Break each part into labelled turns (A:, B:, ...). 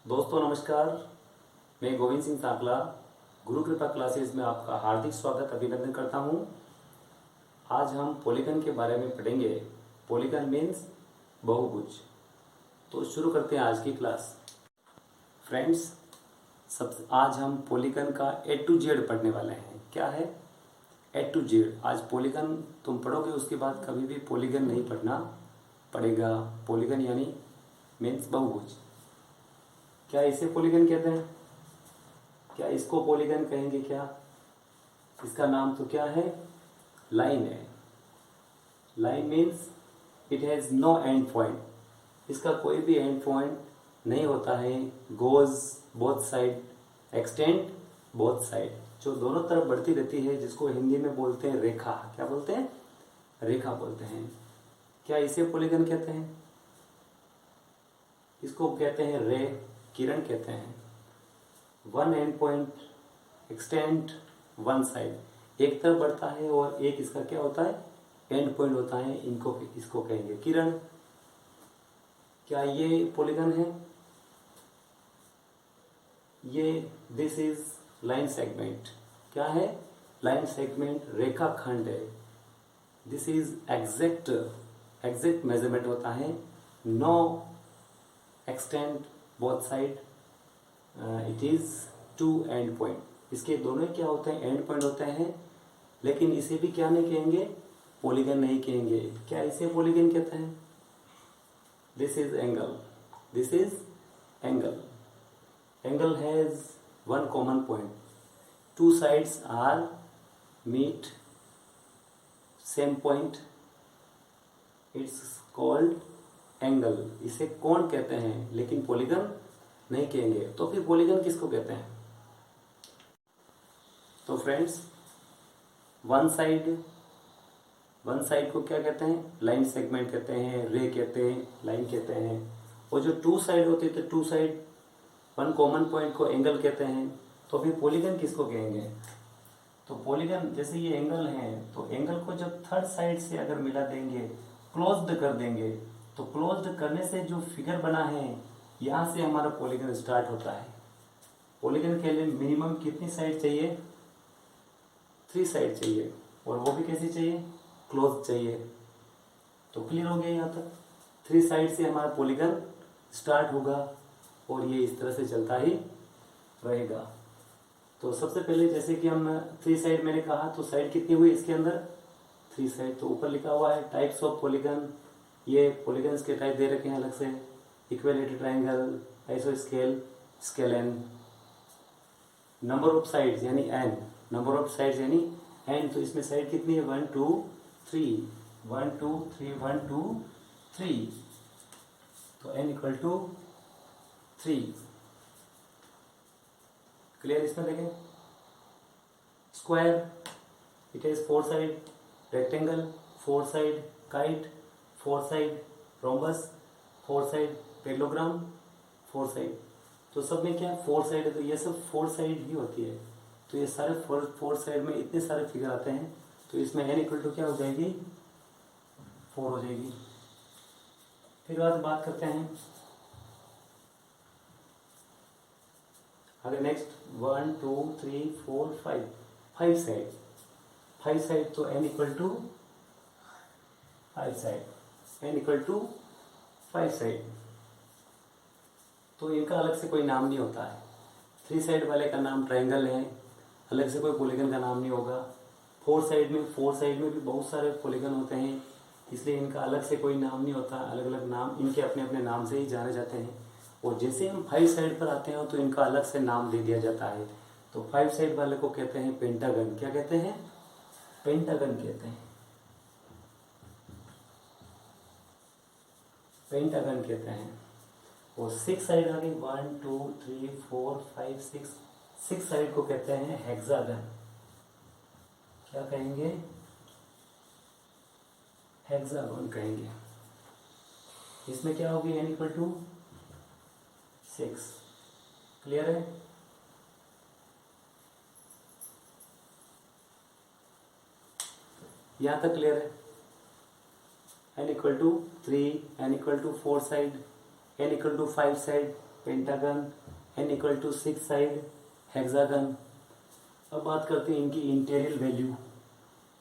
A: दोस्तों नमस्कार। मैं गोविंद सिंह ताकला गुरु कृपा क्लासेस में आपका हार्दिक स्वागत अभिनंदन करता हूं। आज हम पॉलीगन के बारे में पढ़ेंगे। पॉलीगन मीन्स बहुभुज। तो शुरू करते हैं आज की क्लास। फ्रेंड्स, आज हम पॉलीगन का ए टू जेड पढ़ने वाले हैं। क्या है ए टू जेड? आज पॉलीगन तुम पढ़ोगे, उसके बाद कभी भी पॉलीगन नहीं पढ़ना पड़ेगा। पॉलीगन यानी मीन्स बहुभुज। क्या इसे पॉलीगन कहते हैं? क्या इसको पॉलीगन कहेंगे? क्या इसका नाम तो क्या है? लाइन है। Line means it has no end point. इसका कोई भी एंड पॉइंट नहीं होता है। Goes both side, extend both side, जो दोनों तरफ बढ़ती रहती है, जिसको हिंदी में बोलते हैं रेखा। क्या बोलते हैं? रेखा बोलते हैं। क्या इसे पॉलीगन कहते हैं? इसको कहते हैं रे, किरण कहते हैं। One and point extend one side, एक तरफ बढ़ता है और एक इसका क्या होता है? एंड पॉइंट होता है। इसको कहेंगे किरण। क्या ये पॉलीगन है? ये दिस इज लाइन सेगमेंट। क्या है? लाइन सेगमेंट, रेखा खंड है। दिस इज एग्जैक्ट मेजरमेंट होता है। No extend both side, it is two end point. इसके दोनों क्या होते हैं? एंड पॉइंट होते हैं। लेकिन इसे भी क्या नहीं कहेंगे? पॉलीगन नहीं कहेंगे। क्या इसे पॉलीगन कहते हैं? This is angle. This is angle. Angle has one common point. Two sides are meet same point, it's called angle. इसे कोण कहते हैं, लेकिन पॉलीगन नहीं कहेंगे। तो फिर पॉलीगन किसको कहते हैं? तो फ्रेंड्स, वन साइड को क्या कहते हैं? लाइन सेगमेंट कहते हैं, रे कहते हैं, लाइन कहते हैं। और जो टू साइड होती है, तो two side one common point को एंगल कहते हैं। तो फिर पॉलीगन किसको कहेंगे? तो पॉलीगन, जैसे ये एंगल है, तो एंगल को जब थर्ड साइड से अगर मिला देंगे, क्लोज्ड कर देंगे, तो क्लोज्ड करने से जो फिगर बना है, यहाँ से हमारा पॉलीगन स्टार्ट होता है। पॉलीगन के लिए मिनिमम कितनी साइड चाहिए? 3 साइड चाहिए, और वो भी कैसी चाहिए? क्लोज चाहिए। तो क्लियर हो गया यहाँ तक? 3 साइड से हमारा पॉलीगन स्टार्ट होगा और ये इस तरह से चलता ही रहेगा। तो सबसे पहले जैसे कि हम 3 साइड मैंने कहा, तो साइड कितनी हुई इसके अंदर? 3 साइड। तो ऊपर लिखा हुआ है टाइप्स ऑफ पॉलीगन। ये पॉलीगन्स के टाइप दे रखे हैं अलग से। इक्विलेटरल ट्रायंगल, आइसोस्केल, स्केलेन। नंबर ऑफ साइड्स यानी एन। नंबर ऑफ साइड्स यानी एन। तो इसमें साइड कितनी है? 1 2 3, 1 2 3, 1 2 3। तो एन इक्वल टू 3। क्लियर? इसमें देखें, square, it has 4 side. Rectangle, 4 side. Kite, 4 side. Rhombus, 4 side. Parallelogram, 4 side. तो सब में क्या 4 साइड है, तो ये सब 4 साइड ही होती है। तो ये सारे 4 साइड में इतने सारे फिगर आते हैं, तो इसमें एन इक्वल टू क्या हो जाएगी? 4 हो जाएगी। फिर बाद बात करते हैं आगे। Next 1 2 3 4 5, 5 side. 5 साइड, तो n equal to 5 side. N equal to 5 side. तो इनका अलग से कोई नाम नहीं होता है। 3 साइड वाले का नाम ट्रायंगल है, अलग से कोई पॉलीगन का नाम नहीं होगा। 4 साइड में भी बहुत सारे पॉलीगन होते हैं, इसलिए इनका अलग से कोई नाम नहीं होता। अलग अलग नाम, इनके अपने अपने नाम से ही जाने जाते हैं। और जैसे हम 5 साइड पर आते हैं, तो इनका अलग से नाम दे दिया जाता है। तो 5 साइड वाले को कहते हैं पेंटागन। क्या कहते हैं? पेंटागन कहते हैं। पेंटागन कहते हैं। और 6 साइड आ गई, 1 2 3 4 5 6। 6 साइड को कहते हैं हेक्सागन। क्या कहेंगे? हेक्सागन कहेंगे। इसमें क्या होगी? N equal to 6। क्लियर है? यहां तक क्लियर है? N equal to 3, n equal to 4 side, n equal to 5 side pentagon, n equal to 6 side hexagon. अब बात करते हैं इनकी इंटीरियर वैल्यू।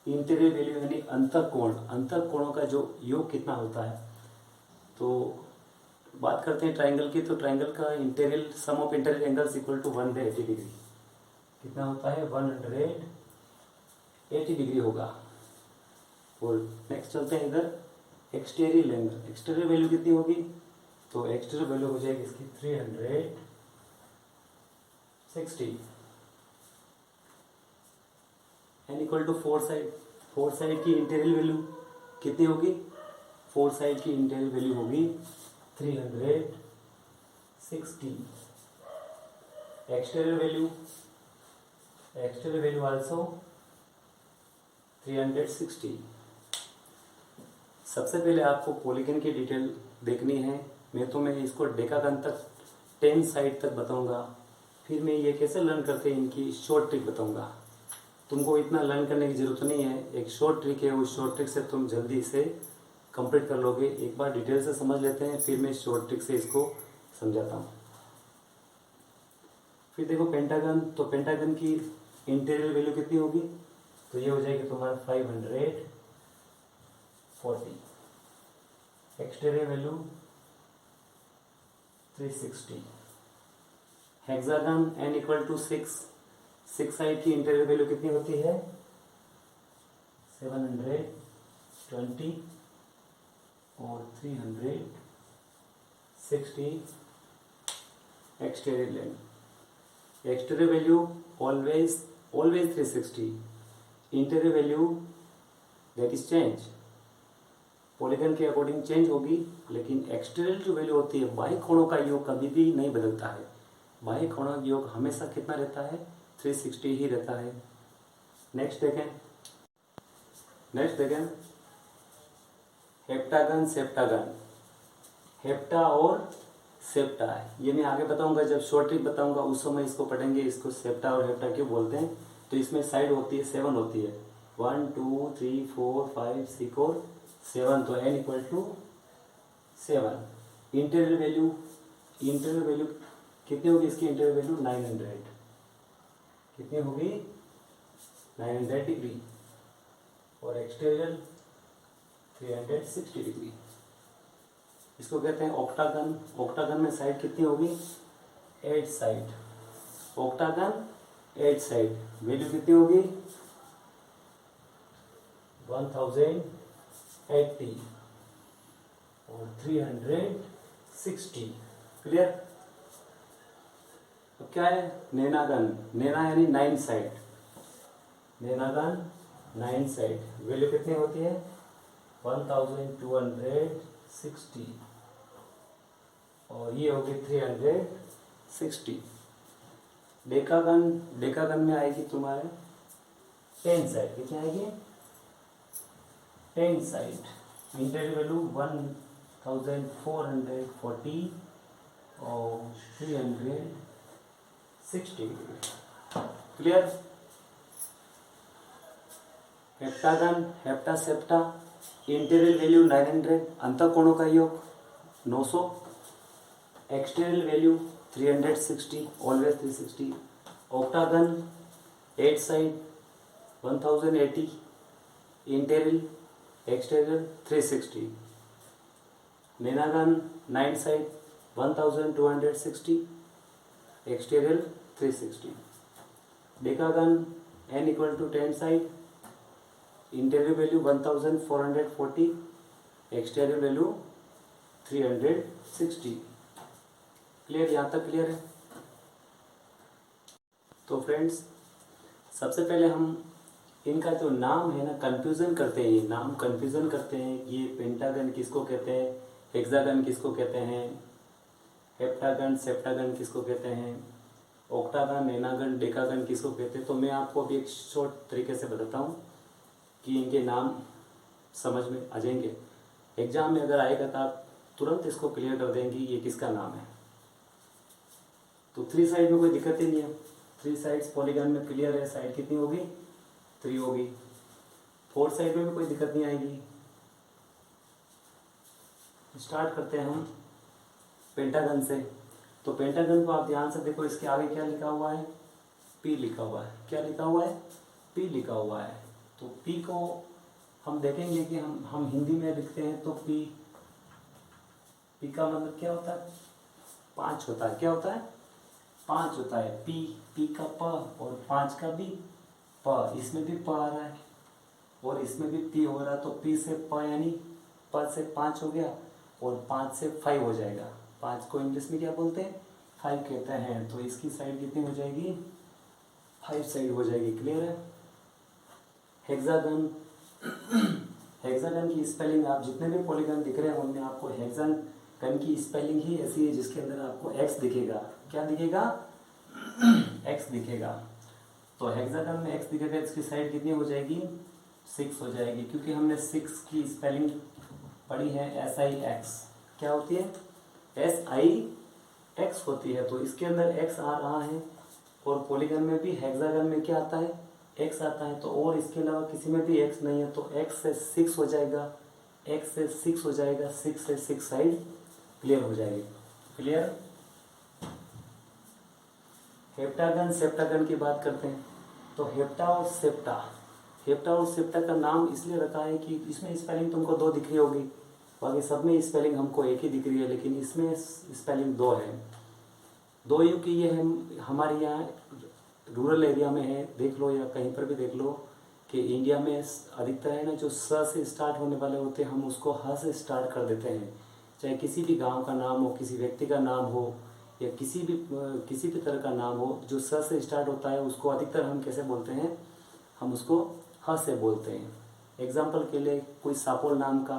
A: इंटीरियर वैल्यू यानी अंतःकोण, अंतःकोणों का जो योग कितना होता है। तो बात करते हैं ट्राइंगल की, तो ट्राइंगल का interior sum of interior angles equal to 180 degree. कितना होता है? 180 डिग्री होगा। और नेक्स्ट चलते हैं इधर एक्सटीरियर एंगल। एक्सटीरियर वैल्यू कितनी होगी? तो एक्सटीरियर वैल्यू हो जाएगी इसकी 360 n equal to 4 side. 4 side की इंटीरियर वैल्यू कितनी होगी? 4 साइड की इंटीरियर वैल्यू होगी 360। Exterior value also 360। सबसे पहले आपको पॉलीगन की डिटेल देखनी है। मैं इसको डेकागन तक 10 साइड तक बताऊंगा। फिर मैं ये कैसे लर्न करते हैं इनकी शॉर्ट ट्रिक बताऊंगा। तुमको इतना लर्न करने की ज़रूरत नहीं है, एक शॉर्ट ट्रिक है, उस शॉर्ट ट्रिक से तुम जल्दी से कंप्लीट कर लोगे। एक बार डिटेल से समझ लेते हैं, फिर मैं शॉर्ट ट्रिक से इसको समझाता हूँ। फिर देखो पेंटागन, तो पेंटागन की इंटीरियर वैल्यू कितनी होगी? तो ये हो जाएगी तुम्हारा 540। Exterior value 360। Hexagon n equal to 6 side की इंटीरियर वैल्यू कितनी होती है? 720 और 360 exterior length. Exterior value always 360। Interior value that is change, polygon के अकॉर्डिंग चेंज होगी, लेकिन एक्सटीरियर जो वैल्यू होती है बाह्य कोणों का योग कभी भी नहीं बदलता है। बाह्य कोणों का योग हमेशा कितना रहता है? 360 ही रहता है। नेक्स्ट देखें हेप्टागन सेप्टागन। हेप्टा और सेप्टा, ये मैं आगे बताऊंगा, जब शॉर्ट ट्रिक बताऊंगा उस समय इसको पढ़ेंगे। इसको सेप्टा और हेप्टा क्यों बोलते हैं? तो इसमें साइड होती है 7 होती है, 1 2 3 4 5 6 और 7, तो n equal to 7। Interior value कितनी होगी? इसकी इंटीरियर वैल्यू 900 कितनी होगी? 900 डिग्री। और एक्सटीरियर 360 डिग्री। इसको कहते हैं ऑक्टागन। ऑक्टागन में साइड कितनी होगी? 8 साइड। ऑक्टागन 8 साइड, वैल्यू कितनी होगी? 1080 और 360। क्लियर? अब क्या है? नैनागन। नैना यानी 9 साइड। नैनागन 9 साइड, वैल्यू कितनी होती है? 1260 और ये होगी 360। डेकागन में आएगी तुम्हारे 10 साइड। कितनी आएगी? 10 साइड। इंटीरियर वैल्यू 1440 और 360। Clear? Heptagon, hepta septa, interior value 900, अंतःकोणों का योग 900। Exterior value 360, always 360। Octagon 8 side 1080, interior exterior 360। Nonagon 9 side 1260, exterior 360। Decagon n equal to 10 side, interior value 1440, exterior value 360। Clear? यहाँ तक क्लियर है? तो फ्रेंड्स, सबसे पहले हम इनका जो नाम है ना, कंफ्यूजन करते हैं। ये नाम कंफ्यूजन करते हैं। ये पेंटागन किसको कहते हैं, हेक्सागन किसको कहते हैं, हेप्टागन सेप्टागन किसको कहते हैं, ऑक्टागन नैनागन डेकागन किसको कहते हैं। तो मैं आपको अभी एक शॉर्ट तरीके से बताता हूँ कि इनके नाम समझ में आ जाएंगे। एग्जाम में अगर आएगा तो आप तुरंत इसको क्लियर कर देंगे ये किसका नाम है। तो 3 साइड में कोई दिक्कत ही नहीं है। 3 साइड्स पॉलीगन में क्लियर है। साइड कितनी होगी? 3 होगी। 4 साइड में भी कोई दिक्कत नहीं आएगी। स्टार्ट करते हैं हम पेंटागन से। तो पेंटागन को आप ध्यान से देखो, इसके आगे क्या लिखा हुआ है, पी लिखा हुआ है। क्या लिखा हुआ है, पी लिखा हुआ है। तो पी को हम देखेंगे कि हम हिंदी में लिखते हैं तो पी का मतलब क्या होता है, 5 होता है। क्या होता है, 5 होता है। पी का प और 5 का भी प, इसमें भी प आ रहा है और इसमें भी पी हो रहा है। तो पी से प यानी प से 5 हो गया और 5 से 5 हो जाएगा। 5 को इंग्लिश में क्या बोलते हैं, 5 कहते हैं। तो इसकी साइड कितनी हो जाएगी, 5 साइड हो जाएगी। क्लियर है। हेक्सागन, हेक्सागन की स्पेलिंग आप जितने भी पॉलीगन दिख रहे हैं उनमें आपको हेक्सागन की स्पेलिंग ही ऐसी है जिसके अंदर आपको एक्स दिखेगा। क्या दिखेगा, एक्स दिखेगा। तो हेक्सागन में एक्स दिखेगा, इसकी साइड कितनी हो जाएगी, 6 हो जाएगी, क्योंकि हमने 6 की स्पेलिंग पढ़ी है SIX। क्या होती है, SIX होती है। तो इसके अंदर एक्स आ रहा है और पॉलीगन में भी हेक्सागन में क्या आता है, एक्स आता है। तो और इसके अलावा किसी में भी एक्स नहीं है, तो एक्स से 6 हो जाएगा, एक्स से 6 हो जाएगा, 6 से 6 साइड क्लियर हो जाएगी। क्लियर। हेप्टागन सेप्टागन की बात करते हैं। तो हेप्टा और सेप्टा का नाम इसलिए रखा है कि इसमें स्पेलिंग तुमको 2 दिख रही होगी, बाकी सब में स्पेलिंग हमको एक ही दिख रही है, लेकिन इसमें स्पेलिंग 2 है। 2 यू की ये हमारे यहाँ रूरल एरिया में है, देख लो या कहीं पर भी देख लो कि इंडिया में अधिकतर है ना, जो स से स्टार्ट होने वाले होते हैं हम उसको ह से स्टार्ट कर देते हैं। चाहे किसी भी गांव का नाम हो, किसी व्यक्ति का नाम हो या किसी भी तरह का नाम हो, जो स से स्टार्ट होता है उसको अधिकतर हम कैसे बोलते हैं, हम उसको ह से बोलते हैं। एग्जाम्पल के लिए कोई सापोल नाम का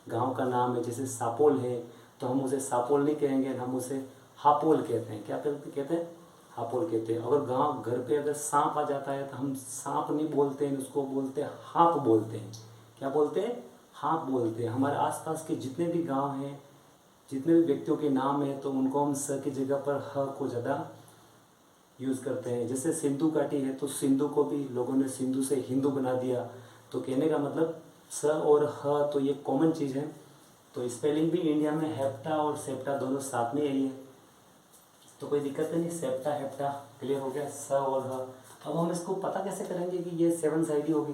A: गाँव का नाम है, जैसे सापोल है, तो हम उसे सापोल नहीं कहेंगे, हम उसे हापोल कहते हैं। क्या कहते हैं, हापोल कहते हैं। अगर गांव घर पे अगर सांप आ जाता है तो हम सांप नहीं बोलते हैं, उसको बोलते हैं हाप बोलते हैं। क्या बोलते हैं, हाप बोलते हैं। हमारे आसपास के जितने भी गांव हैं, जितने भी व्यक्तियों के नाम हैं, तो उनको हम स की जगह पर ह को ज़्यादा यूज़ करते हैं। जैसे सिंधु घाटी है, तो सिंधु को भी लोगों ने सिंधु से हिंदू बना दिया। तो कहने का मतलब स और ह तो ये कॉमन चीज़ है। तो स्पेलिंग भी इंडिया में हेप्टा और सेप्टा दोनों साथ में यही है, तो कोई दिक्कत नहीं। सेप्टा हेप्टा क्लियर हो गया, स और ह। अब हम इसको पता कैसे करेंगे कि ये 7 साइड होगी।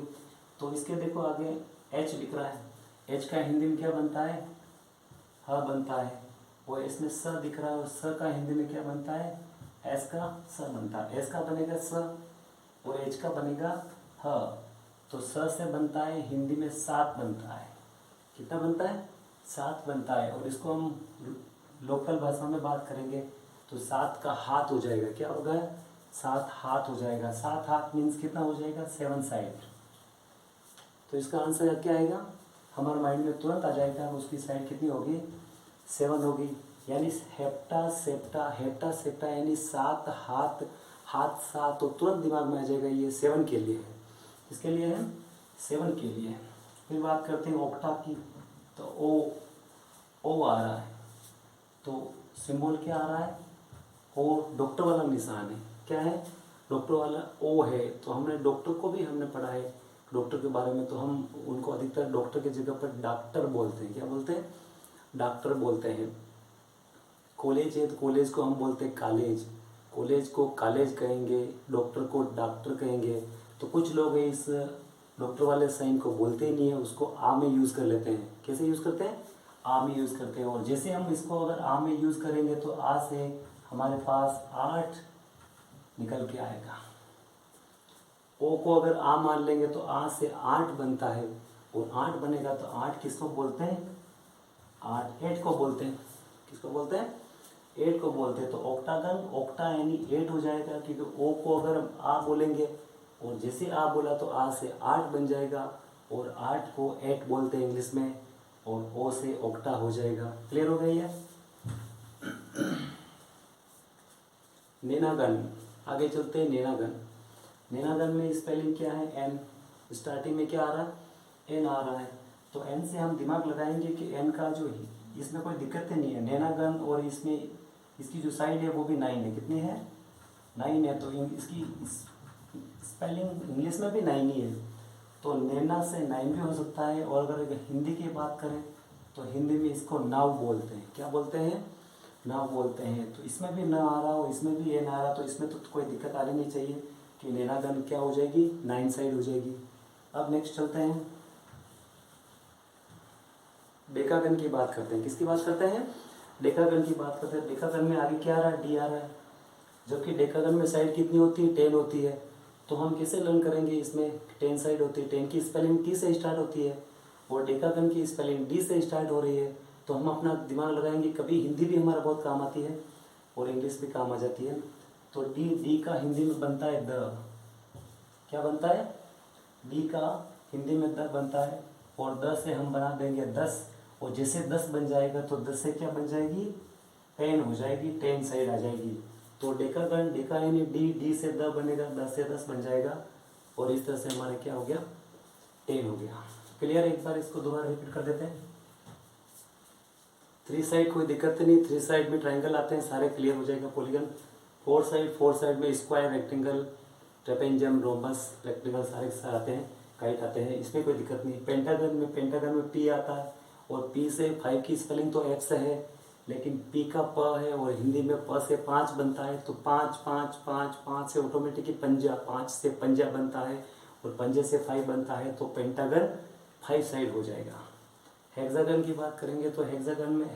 A: तो इसके देखो आगे H लिख रहा है, H का हिंदी में क्या बनता है, ह बनता है। और इसमें स दिख रहा है, और स का हिंदी में क्या बनता है, S का स बनता है। S का बनेगा स और H का बनेगा ह। तो स से बनता है हिंदी में 7 बनता है। कितना बनता है, 7 बनता है। और इसको हम लोकल भाषा में बात करेंगे तो 7 का हाथ हो जाएगा। क्या होगा, 7 हाथ हो जाएगा। 7 हाथ मीन्स कितना हो जाएगा, 7 साइड। तो इसका आंसर क्या आएगा, हमारे माइंड में तुरंत आ जाएगा, उसकी साइड कितनी होगी, 7 होगी। यानी हेप्टा सेप्टा यानी 7 हाथ, हाथ 7, तो तुरंत दिमाग में आ जाएगा ये 7 के लिए है। इसके लिए है 7 के लिए। फिर बात करते हैं ऑक्टा की। तो ओ आ रहा है, तो सिंबल क्या आ रहा है, ओ डॉक्टर वाला निशान है। क्या है, डॉक्टर वाला ओ है। तो हमने डॉक्टर को भी हमने पढ़ा है, डॉक्टर के बारे में। तो हम उनको अधिकतर डॉक्टर की जगह पर डॉक्टर बोलते हैं। क्या बोलते हैं, डॉक्टर बोलते हैं। कॉलेज है तो कॉलेज को हम बोलते हैं कॉलेज, कॉलेज को कॉलेज कहेंगे, डॉक्टर को डॉक्टर कहेंगे। तो कुछ लोग इस डॉक्टर वाले साइन को बोलते ही नहीं है, उसको आ में यूज़ कर लेते हैं। कैसे यूज़ करते हैं, आ में यूज़ करते हैं। और जैसे हम इसको अगर आ में यूज़ करेंगे तो आ से हमारे पास 8 निकल के आएगा। ओ को अगर आ मान लेंगे तो आ से 8 बनता है, और 8 बनेगा तो 8 किसको बोलते हैं, 8 को बोलते हैं। किसको बोलते हैं, 8 को बोलते हैं। तो ऑक्टागन, ऑक्टा यानी 8 हो जाएगा, क्योंकि ओ को अगर हम आ बोलेंगे और जैसे आ बोला तो आ से 8 बन जाएगा, और 8 को 8 बोलते हैं इंग्लिश में, और ओ से ऑक्टा हो जाएगा। क्लियर हो गई है। नेनागन, आगे चलते हैं। नेनागन में स्पेलिंग क्या है, एन। स्टार्टिंग में क्या आ रहा है, एन आ रहा है। तो एन से हम दिमाग लगाएंगे कि एन का जो है इसमें कोई दिक्कत नहीं है। नैनागन, और इसमें इसकी जो साइड है वो भी 9 है। कितनी है, 9 है। तो इसकी स्पेलिंग इंग्लिश में भी 9 ही है। तो नैना से 9 भी हो सकता है। और अगर हिंदी की बात करें तो हिंदी में इसको नाव बोलते हैं। क्या बोलते हैं, ना बोलते हैं। तो इसमें भी ना आ रहा हो, इसमें भी ये ना आ रहा, तो इसमें तो कोई दिक्कत आनी नहीं चाहिए कि नैनागन क्या हो जाएगी, 9 साइड हो जाएगी। अब नेक्स्ट चलते हैं, डेकागन की बात करते हैं। किसकी बात करते हैं? डेकागन की बात करते हैं। डेकागन में आगे क्या आ रहा है? डी आ रहा है, जबकि डेकागन में साइड कितनी होती है? 10 होती है। तो हम कैसे लर्न करेंगे? इसमें 10 साइड होती है, 10 की स्पेलिंग टी से स्टार्ट होती है और डेकागन की स्पेलिंग डी से स्टार्ट हो रही है। तो हम अपना दिमाग लगाएंगे, कभी हिंदी भी हमारा बहुत काम आती है और इंग्लिश भी काम आ जाती है। तो डी का हिंदी में बनता है द। क्या बनता है? डी का हिंदी में द बनता है और द से हम बना देंगे 10, और जैसे 10 बन जाएगा तो 10 से क्या बन जाएगी? 10 हो जाएगी, 10 साइड आ जाएगी। तो डेकागन, डेका यानी डी से द बनेगा, 10 से 10 बन जाएगा और इस तरह से हमारा क्या हो गया? 10 हो गया। क्लियर? एक बार इसको दोबारा रिपीट कर देते हैं। 3 साइड कोई दिक्कत नहीं, 3 साइड में ट्राइंगल आते हैं, सारे क्लियर हो जाएगा पॉलीगन। 4 साइड में square, rectangle, trapezium, rhombus, rectangle सारे आते हैं, काइट आते हैं, इसमें कोई दिक्कत नहीं। पेंटागन में पी आता है और पी से 5 की स्पेलिंग तो एफ से है, लेकिन पी का प है और हिंदी में प से 5 बनता है। तो 5 5 5 5 से ऑटोमेटिकली पंजा, 5 से पंजा बनता है और पंजे से 5 बनता है, तो पेंटागन 5 साइड हो जाएगा। हेक्सागन की बात करेंगे तो हेक्सागन में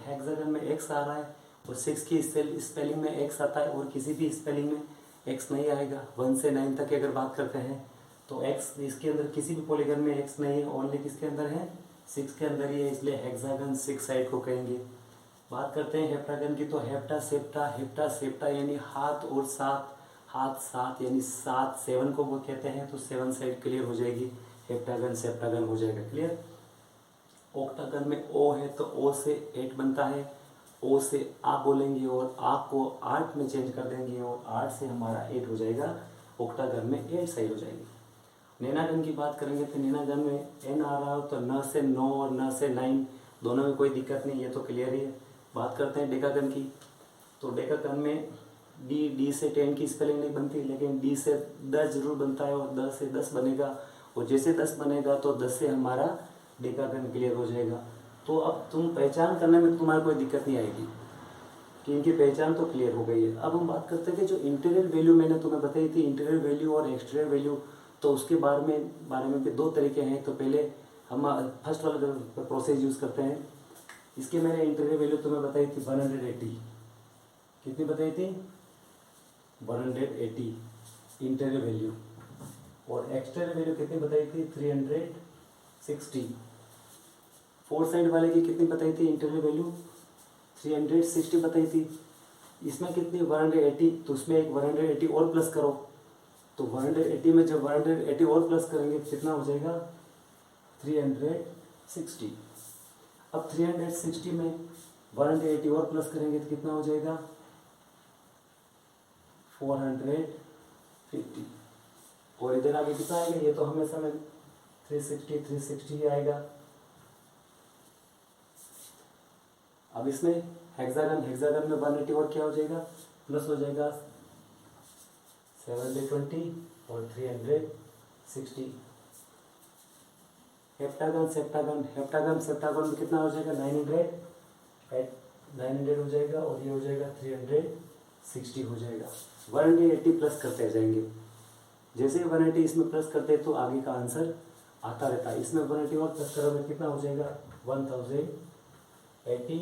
A: एक्स आ रहा है और 6 की स्पेलिंग में एक्स आता है और किसी भी स्पेलिंग में एक्स नहीं आएगा। 1 से 9 तक की अगर बात करते हैं तो एक्स इसके अंदर किसी भी पॉलीगन में एक्स नहीं है, ओनली किसके अंदर है? 6 के अंदर ही है, इसलिए हेक्सागन 6 साइड को कहेंगे। बात करते हैं हेप्टागन की, तो हेप्टा सेप्टा यानी हाथ और सात, हाथ सात यानी 7, 7 को वो कहते हैं, तो 7 साइड क्लियर हो जाएगी। हेप्टागन सेप्टागन हो जाएगा क्लियर। ऑक्टागन में ओ है तो ओ से 8 बनता है, ओ से आ बोलेंगे और आ को 8 में चेंज कर देंगे और 8 से हमारा 8 हो जाएगा। ऑक्टागन में 8 साइड हो जाएगी। नैनागन की बात करेंगे तो नैनागन में एन आ रहा हो तो न से 9 और न से 9 दोनों में कोई दिक्कत नहीं, ये तो क्लियर ही है। बात करते हैं डेकागन की, तो डेकागन में डी से 10 की स्पेलिंग नहीं बनती, लेकिन डी से 10 जरूर बनता है और 10 से 10 बनेगा और जैसे 10 बनेगा तो 10 से हमारा डेकागन क्लियर हो जाएगा। तो अब तुम पहचान करने में तुम्हारी कोई दिक्कत नहीं आएगी कि इनकी पहचान तो क्लियर हो गई है। अब हम बात करते हैं कि जो इंटीरियर वैल्यू मैंने तुम्हें बताई थी, इंटीरियर वैल्यू और एक्सटीरियर वैल्यू, तो उसके बारे में भी 2 तरीके हैं। तो पहले हम फर्स्ट वाला प्रोसेस यूज़ करते हैं। इसके मैंने इंटीरियर वैल्यू तुम्हें बताई थी 180। कितनी बताई थी? 180 इंटीरियर वैल्यू। और एक्सटीरियर वैल्यू कितनी बताई थी? 360। 4 साइड वाले की कितनी बताई थी इंटीरियर वैल्यू? 360 बताई थी। इसमें कितनी? 180। तो उसमें एक 180 और प्लस करो, तो 180 में जब 180 और प्लस करेंगे तो कितना हो जाएगा? 360। अब 360 में 180 और प्लस करेंगे तो कितना हो जाएगा? 450। और इधर आगे कितना आएगा? ये तो हमेशा में 360 ही आएगा। अब इसमें हेक्सागन में 180 और क्या हो जाएगा? प्लस हो जाएगा 720 और 360। हेप्टागन में कितना हो जाएगा? 900 हो जाएगा और ये हो जाएगा 360 हो जाएगा। 180 प्लस करते जाएंगे, जैसे ही 180 इसमें प्लस करते हैं तो आगे का आंसर आता रहता है। इसमें 180 और प्लस करोगे कितना हो जाएगा? 1080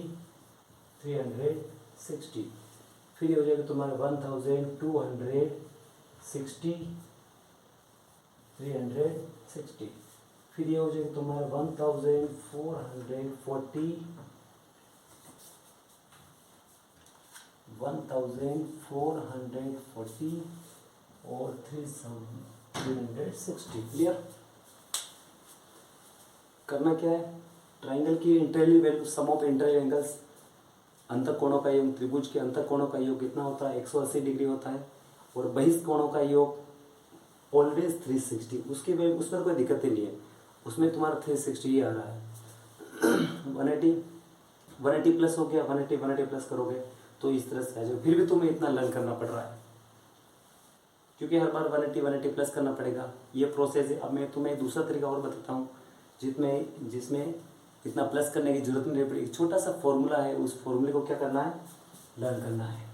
A: 360। फिर ये हो जाएगा तुम्हारा 1260 360। फिर ये हो जाएगा तुम्हारा 1440 और 360। क्लियर? करना क्या है? ट्राइंगल की interior value, sum of interior angles, अंतःकोणों का योग, त्रिभुज के अंतःकोणों का योग कितना होता है? 180 डिग्री होता है और बहिष्कोणों का योग ऑलवेज 360। उसमें कोई दिक्कत ही नहीं है, उसमें तुम्हारा 360 ही आ रहा है। 180 प्लस हो गया, 180 प्लस करोगे तो इस तरह से आ जाएगा। फिर भी तुम्हें इतना लर्न करना पड़ रहा है क्योंकि हर बार 180 प्लस करना पड़ेगा, ये प्रोसेस है। अब मैं तुम्हें दूसरा तरीका और बताता हूँ जिसमें इतना प्लस करने की जरूरत नहीं पड़ेगी। छोटा सा फॉर्मूला है, उस फॉर्मूले को क्या करना है? लर्न करना है।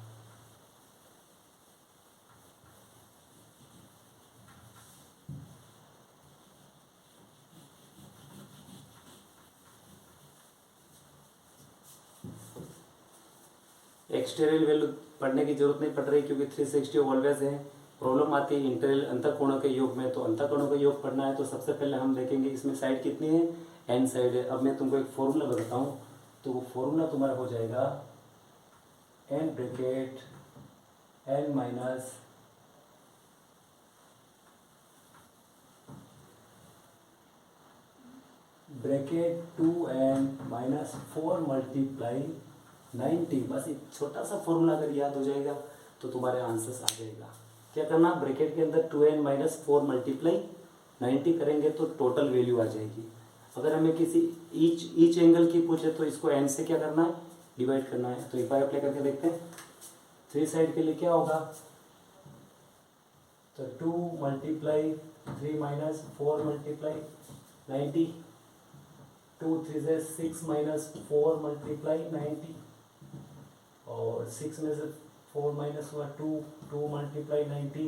A: एक्सटीरियल वैल्यू पढ़ने की जरूरत नहीं पड़ रही क्योंकि 360 ऑलवेज है। प्रॉब्लम आती है इंटीरियल अंतःकोणों के योग में, तो अंतःकोणों का योग पढ़ना है तो सबसे पहले हम देखेंगे इसमें साइड कितनी है, एन साइड है। अब मैं तुमको एक फॉर्मूला बताता हूँ, तो वो फॉर्मूला तुम्हारा हो जाएगा n bracket n minus bracket 2n-4 multiply 90। बस एक छोटा सा फॉर्मूला अगर याद हो जाएगा तो तुम्हारे आंसर्स आ जाएगा। क्या करना, ब्रैकेट के अंदर 2n-4 मल्टीप्लाई 90 करेंगे तो टोटल वैल्यू आ जाएगी। अगर हमें किसी ईच एंगल की पूछे तो इसको n से क्या करना है, डिवाइड करना है। तो एक बार अप्लाई करके देखते हैं। 3 साइड के लिए क्या होगा, तो 2 मल्टीप्लाई 3 माइनस 4 मल्टीप्लाई 90, 2 3 से 6 माइनस 4 मल्टीप्लाई 90, और 6 में से 4 माइनस हुआ 2, 2 मल्टीप्लाई 90,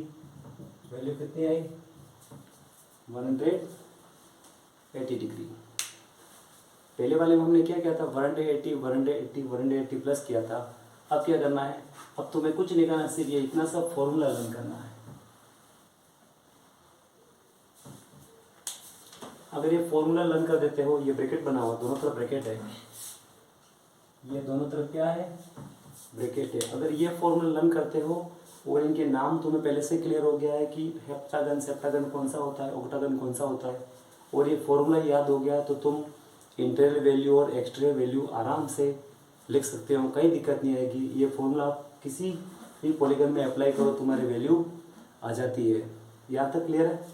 A: वैल्यू कितनी आई 180 डिग्री। पहले वाले में हमने क्या किया था, 180 180 180 प्लस किया था। अब क्या करना है, अब तुम्हें कुछ नहीं करना, सिर्फ ये इतना सा फॉर्मूला लर्न करना है। अगर ये फॉर्मूला लर्न कर देते हो, ये ब्रैकेट बना हुआ दोनों तरफ ब्रैकेट है, ये दोनों तरफ क्या है, ब्रैकेट है। अगर ये फॉर्मूला लर्न करते हो और इनके नाम तुम्हें पहले से क्लियर हो गया है कि हेप्टागन सेप्टागन कौन सा होता है, ऑक्टागन कौन सा होता है, और ये फॉर्मूला याद हो गया, तो तुम इंटीरियर वैल्यू और एक्सटीरियर वैल्यू आराम से लिख सकते हो, कहीं दिक्कत नहीं आएगी। ये फॉर्मूला आप किसी भी पॉलीगन में अप्लाई करो, तुम्हारी वैल्यू आ जाती है। यहाँ तक क्लियर है।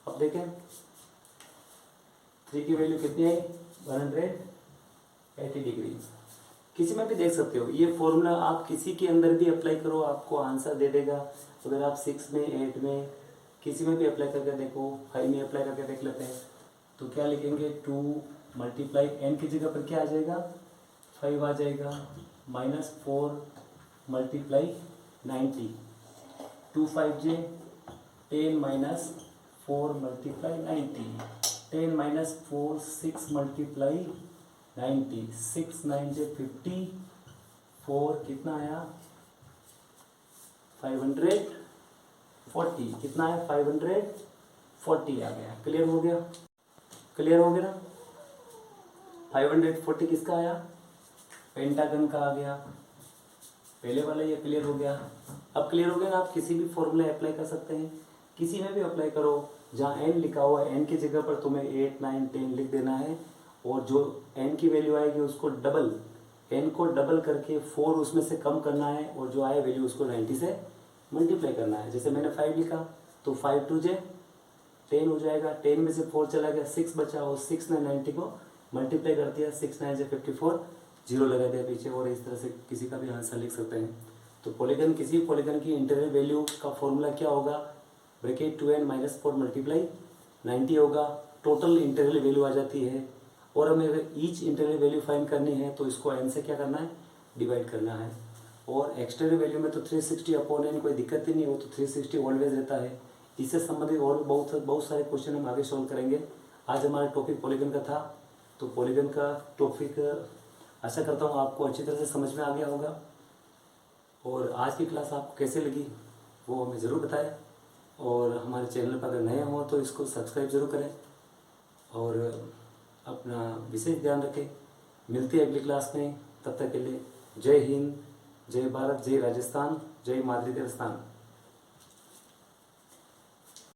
A: अब देखें 3 की वैल्यू कितनी आई 180 डिग्री। किसी में भी देख सकते हो, ये फॉर्मूला आप किसी के अंदर भी अप्लाई करो, आपको आंसर दे देगा। अगर आप 6 में 8 में किसी में भी अप्लाई करके देखो, 5 में अप्लाई करके देख लेते हैं, तो क्या लिखेंगे 2 मल्टीप्लाई एन की जगह पर क्या आ जाएगा 5 आ जाएगा, -4 मल्टीप्लाई 90, 2 5 जे 10 -4 मल्टीप्लाई 90, 10 -4 6 मल्टीप्लाई 90, 6 9 जे 50, 4 कितना आया 540, कितना है 540 आ गया। क्लियर हो गया, क्लियर हो गया ना। 540 किसका आया, पेंटागन का आ गया। पहले वाला ये क्लियर हो गया। अब क्लियर हो गया ना, आप किसी भी फॉर्मूला अप्लाई कर सकते हैं, किसी में भी अप्लाई करो। जहाँ n लिखा हुआ है n की जगह पर तुम्हें 8 9 10 लिख देना है, और जो n की वैल्यू आएगी उसको डबल, n को डबल करके 4 उसमें से कम करना है, और जो आए वैल्यू उसको 90 से मल्टीप्लाई करना है। जैसे मैंने 5 लिखा तो 5 2 जे 10 हो जाएगा, 10 में से 4 चला गया, 6 बचा, और 6 ने 90 को मल्टीप्लाई कर दिया, 6 9 जे 54, 0 लगा दिया पीछे, और इस तरह से किसी का भी आंसर लिख सकते हैं। तो पॉलीगन, किसी पॉलीगन की इंटीरियर वैल्यू का फॉर्मूला क्या होगा, ब्रैकेट 2n-4 मल्टीप्लाई 90 होगा, टोटल इंटीरियर वैल्यू आ जाती है। और हमें अगर ईच इंटीरियर वैल्यू फाइंड करनी है तो इसको n से क्या करना है, डिवाइड करना है। और एक्सटीरियर वैल्यू में तो 360 अपॉन n कोई दिक्कत ही नहीं, वो तो 360 ऑलवेज रहता है। इससे संबंधित और बहुत सारे क्वेश्चन हम आगे सॉल्व करेंगे। आज हमारा टॉपिक पॉलीगन का था, तो पॉलीगन का टॉपिक आशा करता हूँ आपको अच्छी तरह से समझ में आ गया होगा। और आज की क्लास आपको कैसे लगी वो हमें ज़रूर बताएं, और हमारे चैनल पर अगर नए हों तो इसको सब्सक्राइब ज़रूर करें, और अपना विशेष ध्यान रखें। मिलते हैं अगली क्लास में, तब तक के लिए जय हिंद, जय भारत, जय राजस्थान, जय माद्री देवस्थान।